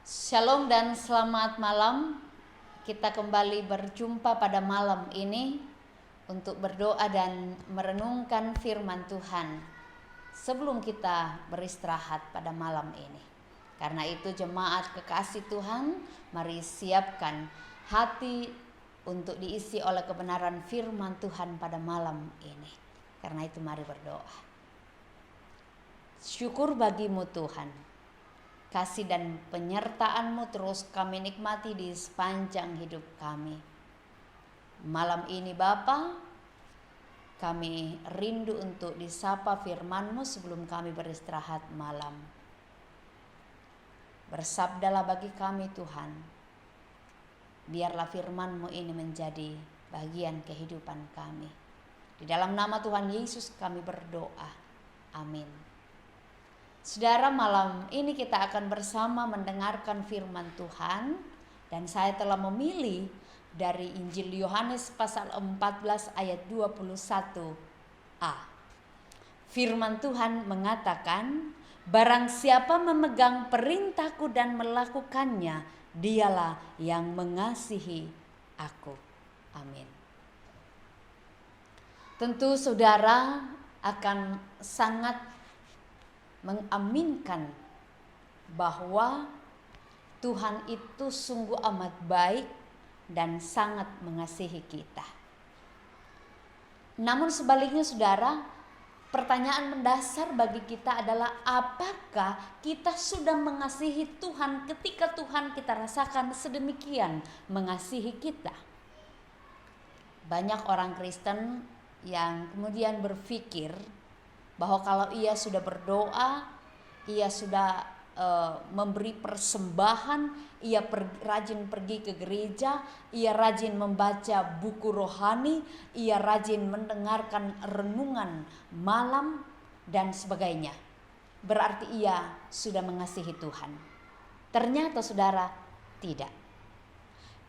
Shalom dan selamat malam. Kita kembali berjumpa pada malam ini untuk berdoa dan merenungkan firman Tuhan sebelum kita beristirahat pada malam ini. Karena itu jemaat kekasih Tuhan, mari siapkan hati untuk diisi oleh kebenaran firman Tuhan pada malam ini. Karena itu mari berdoa. Syukur bagimu Tuhan. Kasih dan penyertaan-Mu terus kami nikmati di sepanjang hidup kami. Malam ini Bapa, kami rindu untuk disapa firman-Mu sebelum kami beristirahat malam. Bersabdalah bagi kami Tuhan. Biarlah firman-Mu ini menjadi bagian kehidupan kami. Di dalam nama Tuhan Yesus kami berdoa. Amin. Saudara, malam ini kita akan bersama mendengarkan firman Tuhan, dan saya telah memilih dari Injil Yohanes pasal 14 ayat 21a. Firman Tuhan mengatakan, barang siapa memegang perintahku dan melakukannya, dialah yang mengasihi aku. Amin. Tentu saudara akan sangat mengaminkan bahwa Tuhan itu sungguh amat baik dan sangat mengasihi kita. Namun sebaliknya saudara, pertanyaan mendasar bagi kita adalah apakah kita sudah mengasihi Tuhan ketika Tuhan kita rasakan sedemikian mengasihi kita? Banyak orang Kristen yang kemudian berpikir bahwa kalau ia sudah berdoa, ia sudah memberi persembahan, ia rajin pergi ke gereja, ia rajin membaca buku rohani, ia rajin mendengarkan renungan malam dan sebagainya, berarti ia sudah mengasihi Tuhan. Ternyata saudara, tidak.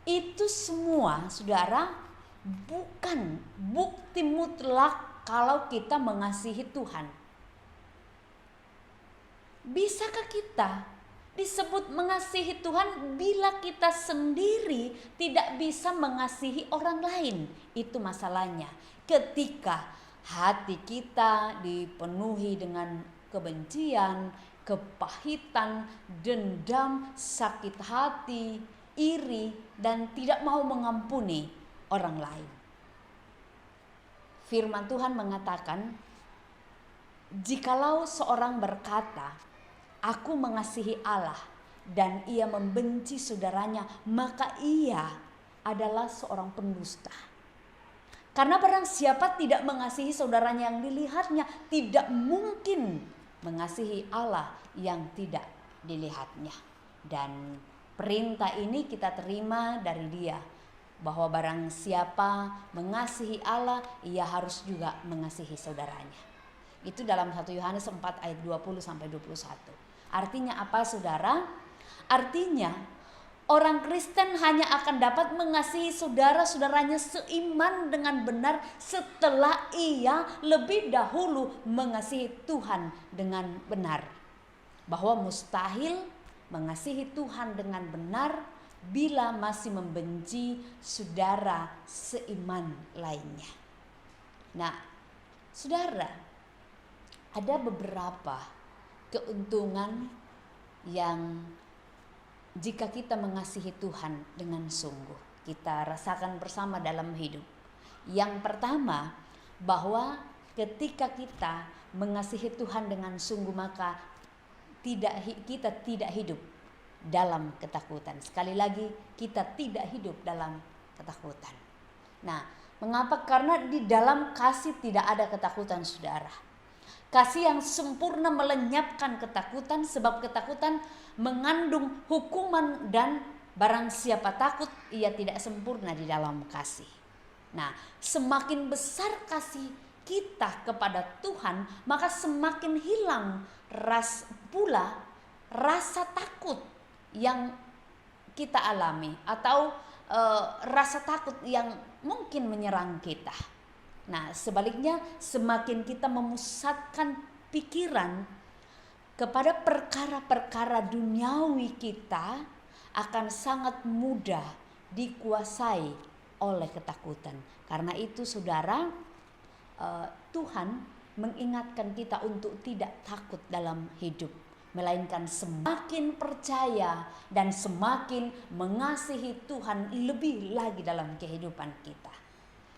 Itu semua saudara bukan bukti mutlak kalau kita mengasihi Tuhan. Bisakah kita disebut mengasihi Tuhan bila kita sendiri tidak bisa mengasihi orang lain? Itu masalahnya. Ketika hati kita dipenuhi dengan kebencian, kepahitan, dendam, sakit hati, iri, dan tidak mau mengampuni orang lain. Firman Tuhan mengatakan, jikalau seorang berkata, aku mengasihi Allah dan ia membenci saudaranya, maka ia adalah seorang pendusta. Karena barang siapa tidak mengasihi saudaranya yang dilihatnya, tidak mungkin mengasihi Allah yang tidak dilihatnya. Dan perintah ini kita terima dari Dia, bahwa barang siapa mengasihi Allah, ia harus juga mengasihi saudaranya. Itu dalam 1 Yohanes 4 ayat 20 sampai 21. Artinya apa saudara? Artinya orang Kristen hanya akan dapat mengasihi saudara-saudaranya seiman dengan benar setelah ia lebih dahulu mengasihi Tuhan dengan benar. Bahwa mustahil mengasihi Tuhan dengan benar bila masih membenci saudara seiman lainnya. Nah, saudara, ada beberapa keuntungan yang jika kita mengasihi Tuhan dengan sungguh, kita rasakan bersama dalam hidup. Yang pertama, bahwa ketika kita mengasihi Tuhan dengan sungguh, maka kita tidak hidup dalam ketakutan. Sekali lagi, kita tidak hidup dalam ketakutan. Nah, mengapa? Karena di dalam kasih tidak ada ketakutan saudara. Kasih yang sempurna melenyapkan ketakutan, sebab ketakutan mengandung hukuman, dan barang siapa takut ia tidak sempurna di dalam kasih. Nah, semakin besar kasih kita kepada Tuhan, maka semakin hilang rasa takut yang kita alami, atau rasa takut yang mungkin menyerang kita. Nah, sebaliknya semakin kita memusatkan pikiran kepada perkara-perkara duniawi kita akan sangat mudah dikuasai oleh ketakutan. Karena itu saudara, Tuhan mengingatkan kita untuk tidak takut dalam hidup, melainkan semakin percaya dan semakin mengasihi Tuhan lebih lagi dalam kehidupan kita.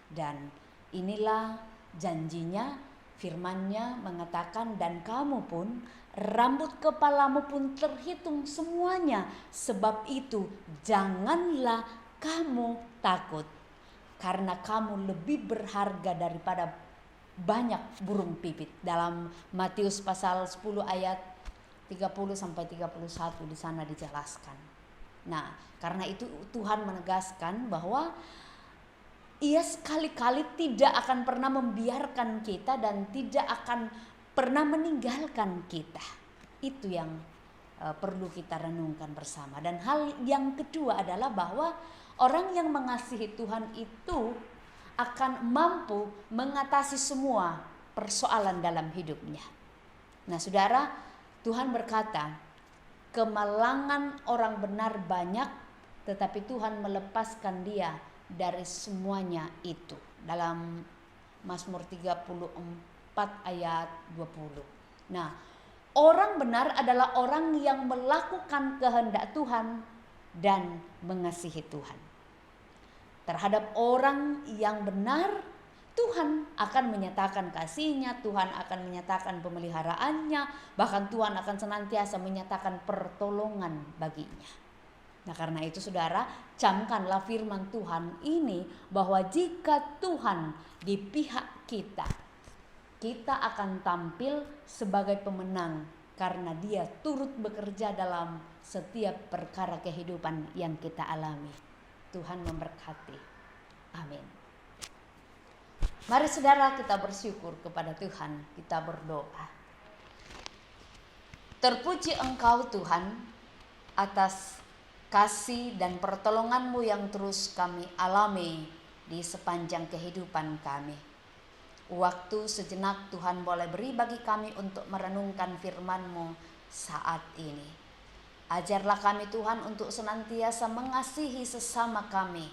Dan inilah janjinya, firman-Nya mengatakan, dan kamu pun, rambut kepalamu pun terhitung semuanya. Sebab itu janganlah kamu takut, karena kamu lebih berharga daripada banyak burung pipit. Dalam Matius pasal 10 ayat 30 sampai 31 di sana dijelaskan. Nah, karena itu Tuhan menegaskan bahwa Ia sekali-kali tidak akan pernah membiarkan kita dan tidak akan pernah meninggalkan kita. Itu yang perlu kita renungkan bersama. Dan hal yang kedua adalah bahwa orang yang mengasihi Tuhan itu akan mampu mengatasi semua persoalan dalam hidupnya. Nah saudara, Tuhan berkata, kemalangan orang benar banyak, tetapi Tuhan melepaskan dia dari semuanya itu. Dalam Mazmur 34 ayat 20. Nah, orang benar adalah orang yang melakukan kehendak Tuhan dan mengasihi Tuhan. Terhadap orang yang benar, Tuhan akan menyatakan kasih-Nya, Tuhan akan menyatakan pemeliharaannya, bahkan Tuhan akan senantiasa menyatakan pertolongan baginya. Nah karena itu saudara, camkanlah firman Tuhan ini bahwa jika Tuhan di pihak kita, kita akan tampil sebagai pemenang karena Dia turut bekerja dalam setiap perkara kehidupan yang kita alami. Tuhan memberkati. Amin. Mari saudara kita bersyukur kepada Tuhan, kita berdoa. Terpuji Engkau Tuhan atas kasih dan pertolongan-Mu yang terus kami alami di sepanjang kehidupan kami. Waktu sejenak Tuhan boleh beri bagi kami untuk merenungkan firman-Mu saat ini. Ajarlah kami Tuhan untuk senantiasa mengasihi sesama kami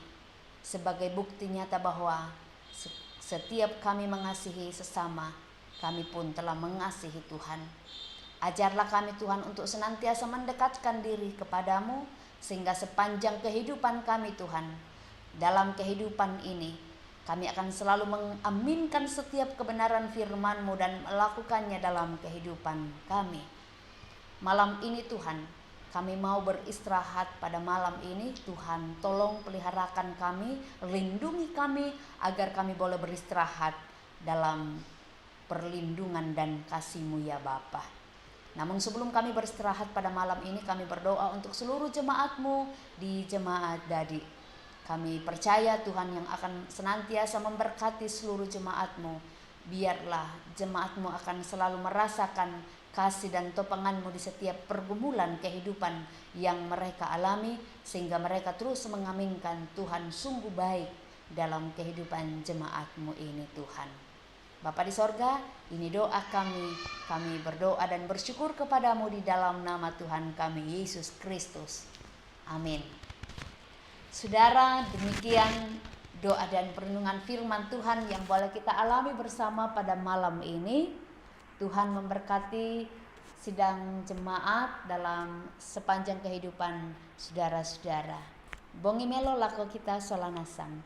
sebagai bukti nyata bahwa setiap kami mengasihi sesama, kami pun telah mengasihi Tuhan. Ajarlah kami Tuhan untuk senantiasa mendekatkan diri kepadamu sehingga sepanjang kehidupan kami Tuhan, dalam kehidupan ini kami akan selalu mengaminkan setiap kebenaran firman-Mu dan melakukannya dalam kehidupan kami. Malam ini Tuhan, kami mau beristirahat pada malam ini. Tuhan tolong peliharakan kami, lindungi kami agar kami boleh beristirahat dalam perlindungan dan kasih-Mu ya Bapa. Namun sebelum kami beristirahat pada malam ini, kami berdoa untuk seluruh jemaat-Mu di Jemaat Dadi. Kami percaya Tuhan yang akan senantiasa memberkati seluruh jemaat-Mu. Biarlah jemaat-Mu akan selalu merasakan kasih dan topangan-Mu di setiap pergumulan kehidupan yang mereka alami, sehingga mereka terus mengaminkan Tuhan sungguh baik dalam kehidupan jemaat-Mu ini Tuhan. Bapa di sorga, ini doa kami. Kami berdoa dan bersyukur kepadamu di dalam nama Tuhan kami Yesus Kristus. Amin. Saudara, demikian doa dan perenungan firman Tuhan yang boleh kita alami bersama pada malam ini. Tuhan memberkati sidang jemaat dalam sepanjang kehidupan saudara-saudara. Bongi melo lako kita solanasang.